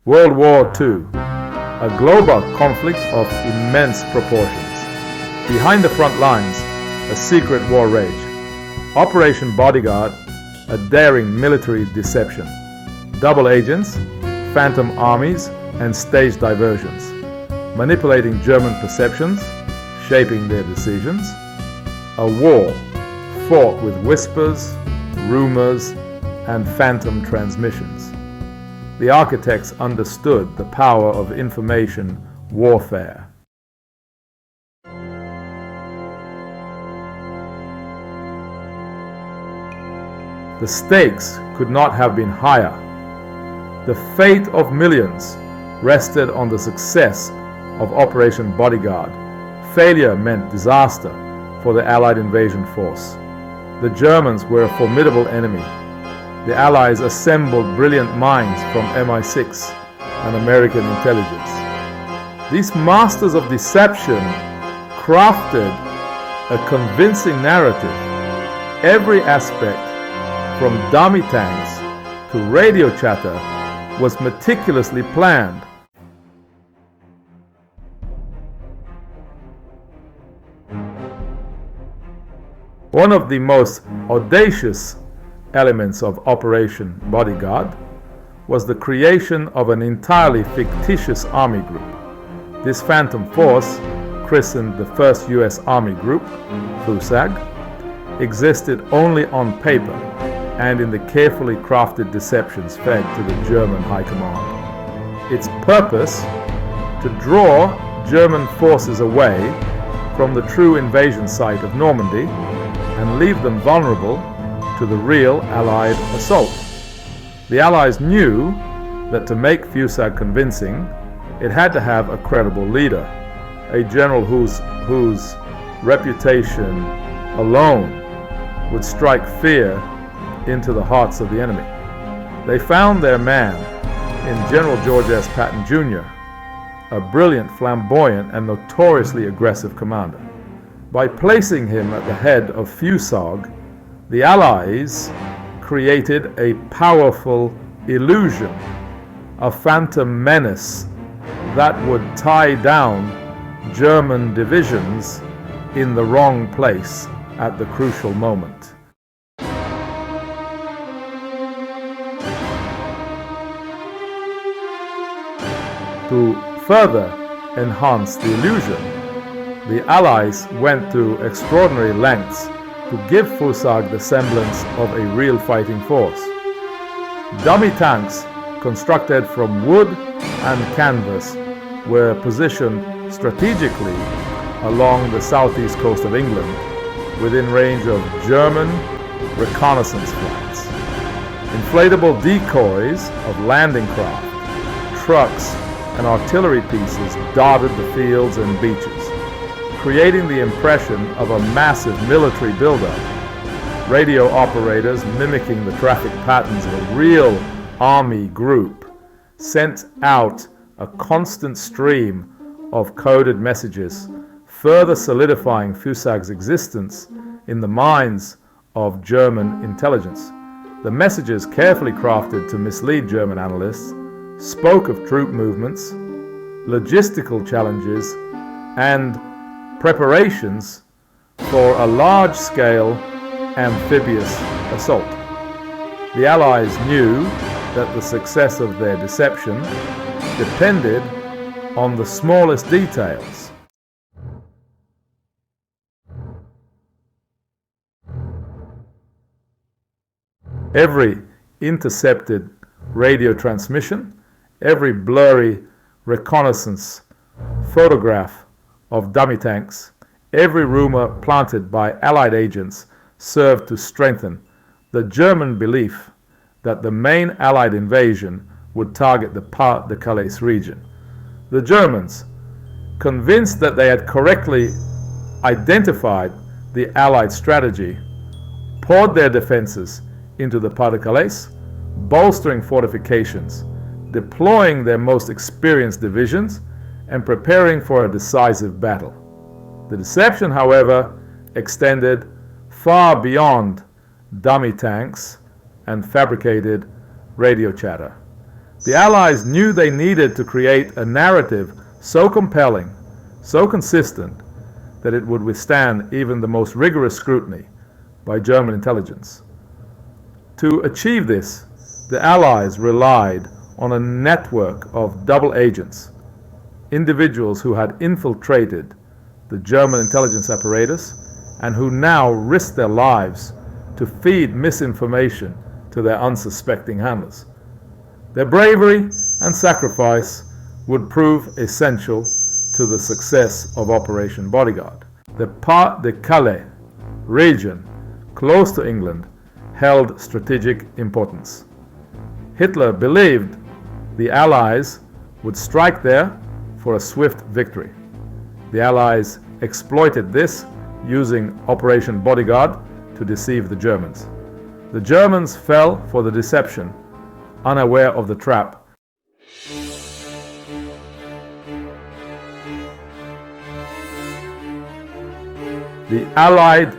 World War II, a global conflict of immense proportions. Behind the front lines, a secret war rage. Operation Bodyguard, a daring military deception. Double agents, phantom armies, and staged diversions. Manipulating German perceptions, shaping their decisions. A war fought with whispers, rumors, and phantom transmissions. The architects understood the power of information warfare. The stakes could not have been higher. The fate of millions rested on the success of Operation Bodyguard. Failure meant disaster for the Allied invasion force. The Germans were a formidable enemy. The Allies assembled brilliant minds from MI6 and American intelligence. These masters of deception crafted a convincing narrative. Every aspect, from dummy tanks to radio chatter, was meticulously planned. One of the most audacious elements of Operation Bodyguard was the creation of an entirely fictitious army group. This phantom force, christened the First U.S. Army Group, FUSAG, existed only on paper and in the carefully crafted deceptions fed to the German High Command. Its purpose, to draw German forces away from the true invasion site of Normandy and leave them vulnerable to the real Allied assault. The Allies knew that to make FUSAG convincing, it had to have a credible leader, a general whose reputation alone would strike fear into the hearts of the enemy. They found their man in General George S. Patton Jr., a brilliant, flamboyant, and notoriously aggressive commander. By placing him at the head of FUSAG, the Allies created a powerful illusion, a phantom menace that would tie down German divisions in the wrong place at the crucial moment. To further enhance the illusion, the Allies went to extraordinary lengths to give FUSAG the semblance of a real fighting force. Dummy tanks constructed from wood and canvas were positioned strategically along the southeast coast of England within range of German reconnaissance flights. Inflatable decoys of landing craft, trucks, and artillery pieces dotted the fields and beaches, creating the impression of a massive military buildup. Radio operators, mimicking the traffic patterns of a real army group, sent out a constant stream of coded messages, further solidifying FUSAG's existence in the minds of German intelligence. The messages, carefully crafted to mislead German analysts, spoke of troop movements, logistical challenges, and preparations for a large-scale amphibious assault. The Allies knew that the success of their deception depended on the smallest details. Every intercepted radio transmission, every blurry reconnaissance photograph of dummy tanks, every rumor planted by Allied agents served to strengthen the German belief that the main Allied invasion would target the Pas-de-Calais region. The Germans, convinced that they had correctly identified the Allied strategy, poured their defenses into the Pas-de-Calais, bolstering fortifications, deploying their most experienced divisions, and preparing for a decisive battle. The deception, however, extended far beyond dummy tanks and fabricated radio chatter. The Allies knew they needed to create a narrative so compelling, so consistent, that it would withstand even the most rigorous scrutiny by German intelligence. To achieve this, the Allies relied on a network of double agents, individuals who had infiltrated the German intelligence apparatus and who now risked their lives to feed misinformation to their unsuspecting handlers. Their bravery and sacrifice would prove essential to the success of Operation Bodyguard. The Pas-de-Calais region, close to England, held strategic importance. Hitler believed the Allies would strike there for a swift victory. The Allies exploited this using Operation Bodyguard to deceive the Germans. The Germans fell for the deception, unaware of the trap. The Allied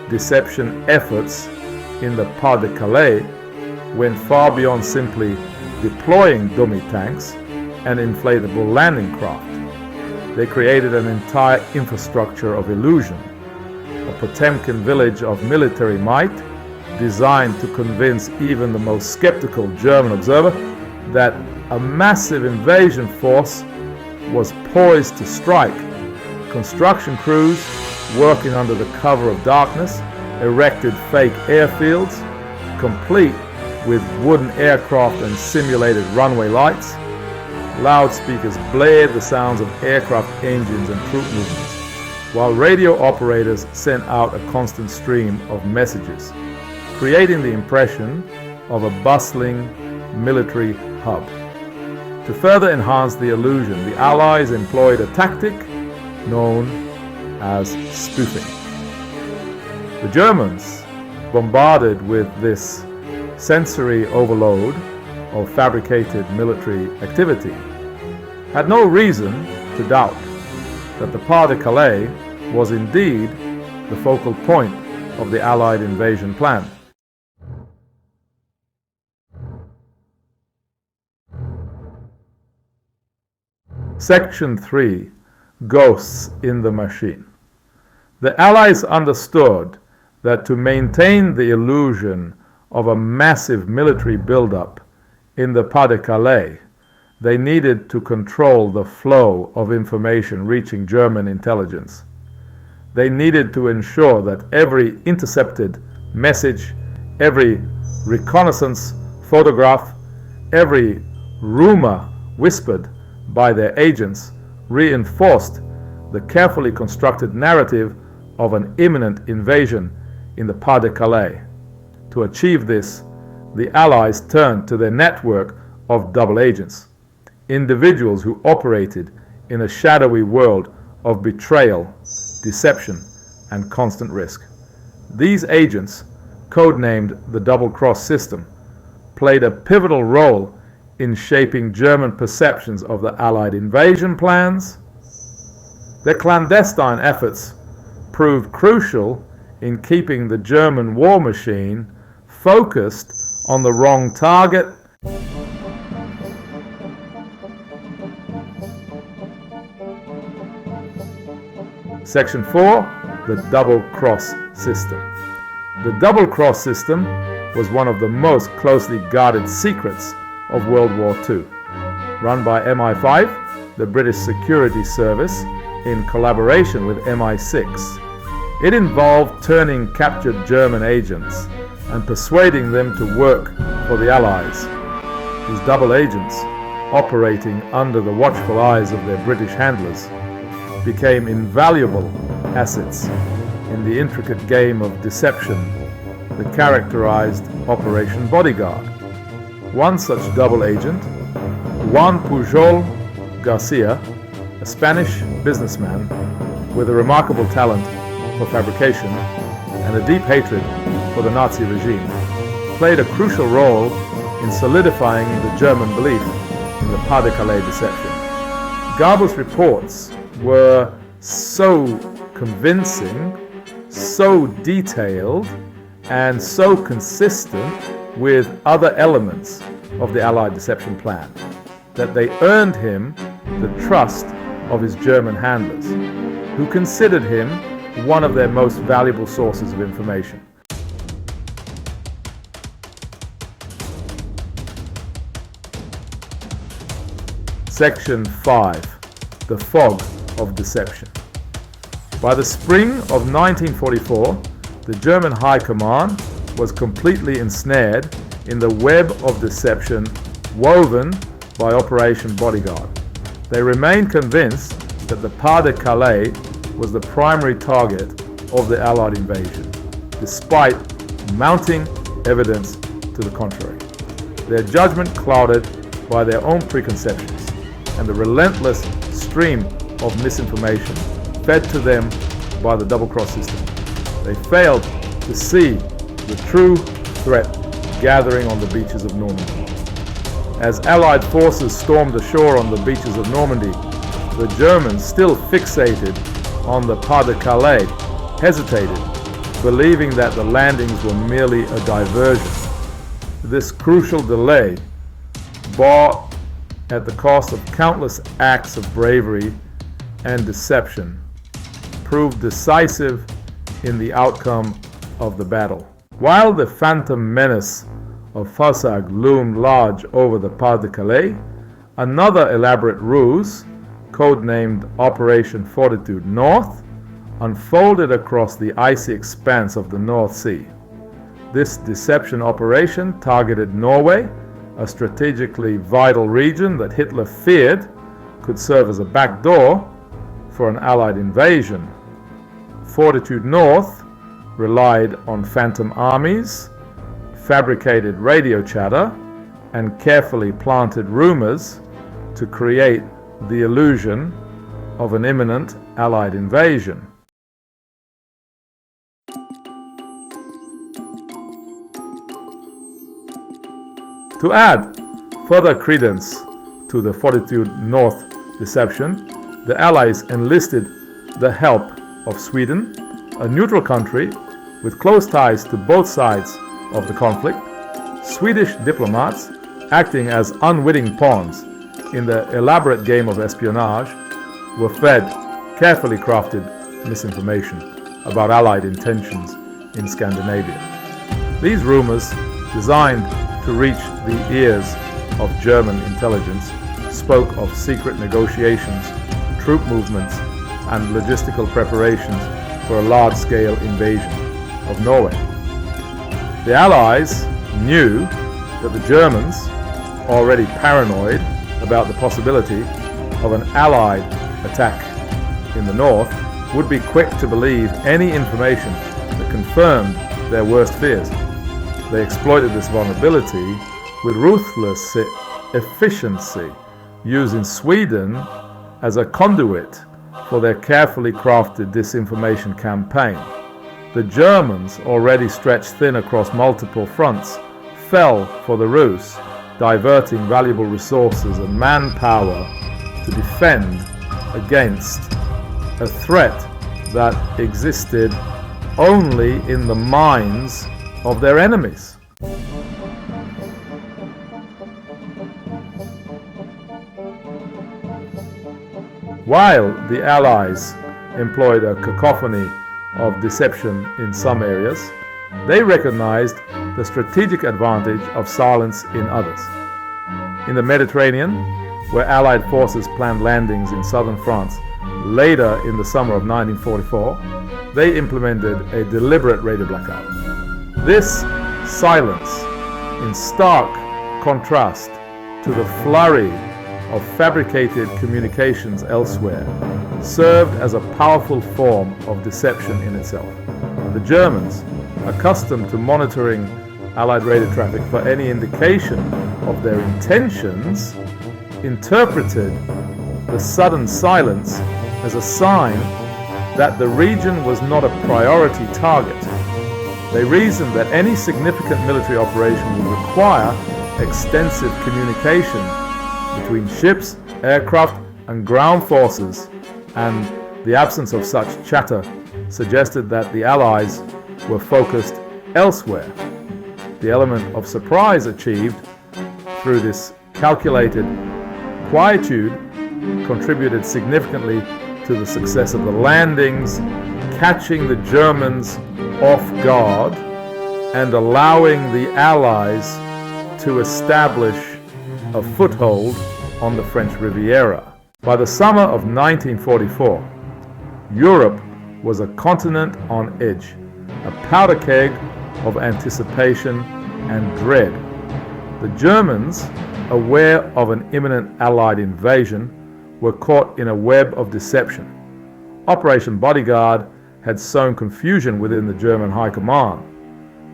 deception efforts in the Pas-de-Calais went far beyond simply deploying dummy tanks and inflatable landing craft. They created an entire infrastructure of illusion, a Potemkin village of military might designed to convince even the most skeptical German observer that a massive invasion force was poised to strike. Construction crews working under the cover of darkness erected fake airfields, complete with wooden aircraft and simulated runway lights. Loudspeakers blared the sounds of aircraft engines and troop movements, while radio operators sent out a constant stream of messages, creating the impression of a bustling military hub. To further enhance the illusion, the Allies employed a tactic known as spoofing. The Germans, bombarded with this sensory overload of fabricated military activity, had no reason to doubt that the Pas-de-Calais was indeed the focal point of the Allied invasion plan. Section 3. Ghosts in the Machine. The Allies understood that to maintain the illusion of a massive military buildup in the Pas-de-Calais, they needed to control the flow of information reaching German intelligence. They needed to ensure that every intercepted message, every reconnaissance photograph, every rumor whispered by their agents reinforced the carefully constructed narrative of an imminent invasion in the Pas-de-Calais. To achieve this, the Allies turned to their network of double agents, individuals who operated in a shadowy world of betrayal, deception, and constant risk. These agents, codenamed the double-cross system, played a pivotal role in shaping German perceptions of the Allied invasion plans. Their clandestine efforts proved crucial in keeping the German war machine focused on the wrong target. Section 4. The double-cross system. The double-cross system was one of the most closely guarded secrets of World War II. Run by MI5, the British Security Service, in collaboration with MI6. It involved turning captured German agents and persuading them to work for the Allies. These double agents, operating under the watchful eyes of their British handlers, became invaluable assets in the intricate game of deception that characterized Operation Bodyguard. One such double agent, Juan Pujol Garcia, a Spanish businessman with a remarkable talent for fabrication and a deep hatred for the Nazi regime, played a crucial role in solidifying the German belief in the Pas-de-Calais deception. Garbo's reports were so convincing, so detailed, and so consistent with other elements of the Allied deception plan, that they earned him the trust of his German handlers, who considered him one of their most valuable sources of information. Section 5. The Fog of Deception. By the spring of 1944, the German High Command was completely ensnared in the web of deception woven by Operation Bodyguard. They remained convinced that the Pas-de-Calais was the primary target of the Allied invasion, despite mounting evidence to the contrary. Their judgment clouded by their own preconceptions and the relentless stream of misinformation fed to them by the double-cross system. They failed to see the true threat gathering on the beaches of Normandy. As Allied forces stormed ashore on the beaches of Normandy, the Germans, still fixated on the Pas-de-Calais, hesitated, believing that the landings were merely a diversion. This crucial delay, bought at the cost of countless acts of bravery and deception, proved decisive in the outcome of the battle. While the phantom menace of Faussag loomed large over the Pas-de-Calais, another elaborate ruse, codenamed Operation Fortitude North, unfolded across the icy expanse of the North Sea. This deception operation targeted Norway, a strategically vital region that Hitler feared could serve as a backdoor for an Allied invasion. Fortitude North relied on phantom armies, fabricated radio chatter, and carefully planted rumors to create the illusion of an imminent Allied invasion. To add further credence to the Fortitude North deception, the Allies enlisted the help of Sweden, a neutral country with close ties to both sides of the conflict. Swedish diplomats, acting as unwitting pawns in the elaborate game of espionage, were fed carefully crafted misinformation about Allied intentions in Scandinavia. These rumors, designed to reach the ears of German intelligence, spoke of secret negotiations, troop movements, and logistical preparations for a large-scale invasion of Norway. The Allies knew that the Germans, already paranoid about the possibility of an Allied attack in the north, would be quick to believe any information that confirmed their worst fears. They exploited this vulnerability with ruthless efficiency, using Sweden as a conduit for their carefully crafted disinformation campaign. The Germans, already stretched thin across multiple fronts, fell for the ruse, diverting valuable resources and manpower to defend against a threat that existed only in the minds of their enemies. While the Allies employed a cacophony of deception in some areas, they recognized the strategic advantage of silence in others. In the Mediterranean, where Allied forces planned landings in southern France later in the summer of 1944, they implemented a deliberate radio blackout. This silence, in stark contrast to the flurry of fabricated communications elsewhere, served as a powerful form of deception in itself. The Germans, accustomed to monitoring Allied radio traffic for any indication of their intentions, interpreted the sudden silence as a sign that the region was not a priority target. They reasoned that any significant military operation would require extensive communication between ships, aircraft, and ground forces, and the absence of such chatter suggested that the Allies were focused elsewhere. The element of surprise achieved through this calculated quietude, contributed significantly to the success of the landings, catching the Germans off guard and allowing the Allies to establish a foothold on the French Riviera. By the summer of 1944, Europe was a continent on edge, a powder keg of anticipation and dread. The Germans, aware of an imminent Allied invasion, were caught in a web of deception. Operation Bodyguard had sown confusion within the German High Command,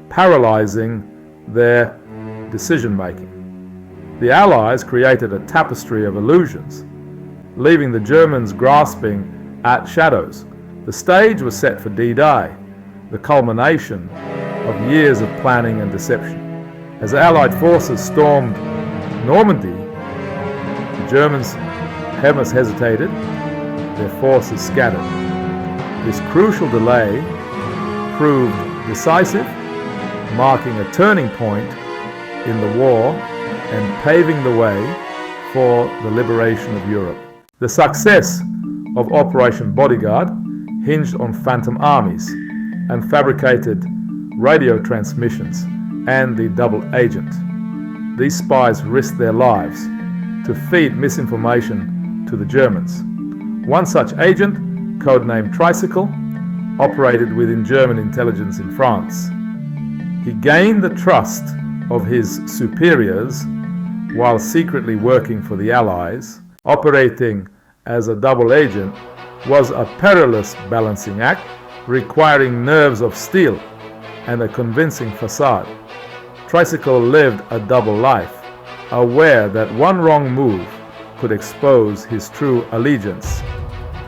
paralyzing their decision-making. The Allies created a tapestry of illusions, leaving the Germans grasping at shadows. The stage was set for D-Day, the culmination of years of planning and deception. As the Allied forces stormed Normandy, the Germans almost hesitated, their forces scattered. This crucial delay proved decisive, marking a turning point in the war and paving the way for the liberation of Europe. The success of Operation Bodyguard hinged on phantom armies and fabricated radio transmissions and the double agent. These spies risked their lives to feed misinformation to the Germans. One such agent, codenamed Tricycle, operated within German intelligence in France. He gained the trust of his superiors while secretly working for the Allies. Operating as a double agent was a perilous balancing act, requiring nerves of steel and a convincing facade. Tricycle lived a double life, aware that one wrong move could expose his true allegiance.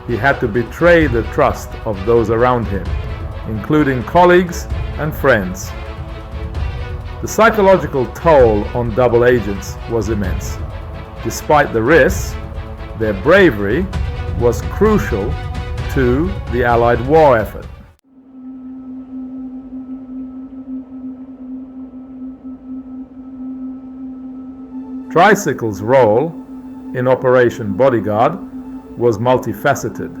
He had to betray the trust of those around him, including colleagues and friends. The psychological toll on double agents was immense. Despite the risks, their bravery was crucial to the Allied war effort. Tricycle's role in Operation Bodyguard was multifaceted.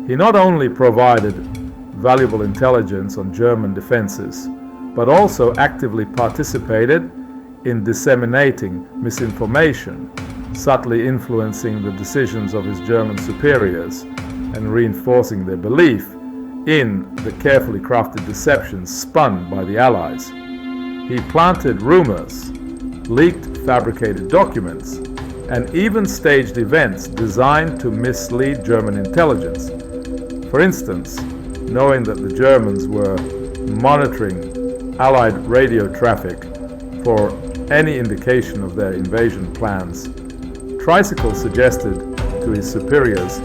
He not only provided valuable intelligence on German defenses, but also actively participated in disseminating misinformation, subtly influencing the decisions of his German superiors and reinforcing their belief in the carefully crafted deceptions spun by the Allies. He planted rumors, leaked fabricated documents, and even staged events designed to mislead German intelligence. For instance, knowing that the Germans were monitoring Allied radio traffic for any indication of their invasion plans, Tricycle suggested to his superiors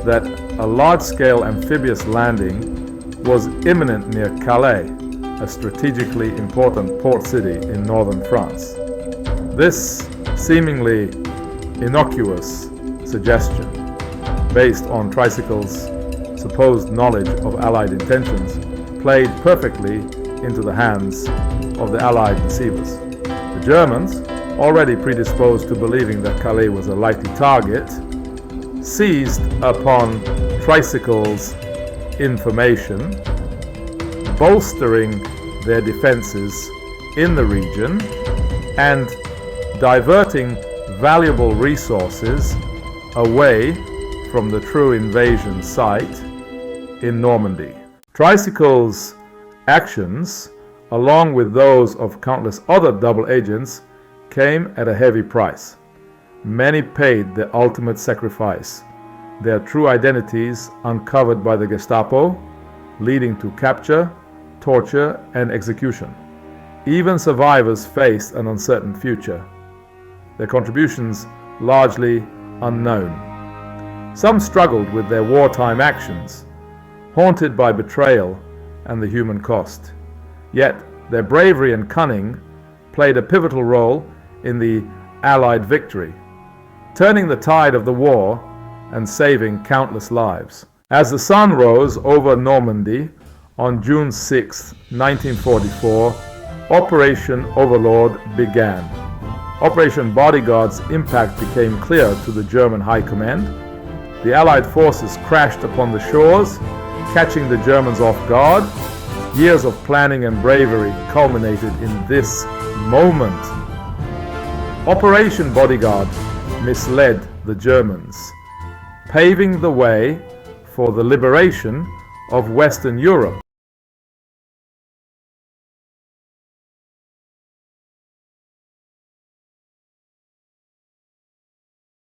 that a large-scale amphibious landing was imminent near Calais, a strategically important port city in northern France. This seemingly innocuous suggestion, based on Tricycle's supposed knowledge of Allied intentions, played perfectly into the hands of the Allied deceivers. The Germans, already predisposed to believing that Calais was a likely target, seized upon Tricycle's information, bolstering their defenses in the region and diverting valuable resources away from the true invasion site in Normandy. Tricycle's actions, along with those of countless other double agents, came at a heavy price. Many paid the ultimate sacrifice, their true identities uncovered by the Gestapo, leading to capture, torture, and execution. Even survivors faced an uncertain future, their contributions largely unknown. Some struggled with their wartime actions, haunted by betrayal and the human cost. Yet their bravery and cunning played a pivotal role in the Allied victory, turning the tide of the war and saving countless lives. As the sun rose over Normandy on June 6, 1944, Operation Overlord began. Operation Bodyguard's impact became clear to the German High Command. The Allied forces crashed upon the shores, catching the Germans off guard. Years of planning and bravery culminated in this moment. Operation Bodyguard misled the Germans, paving the way for the liberation of Western Europe.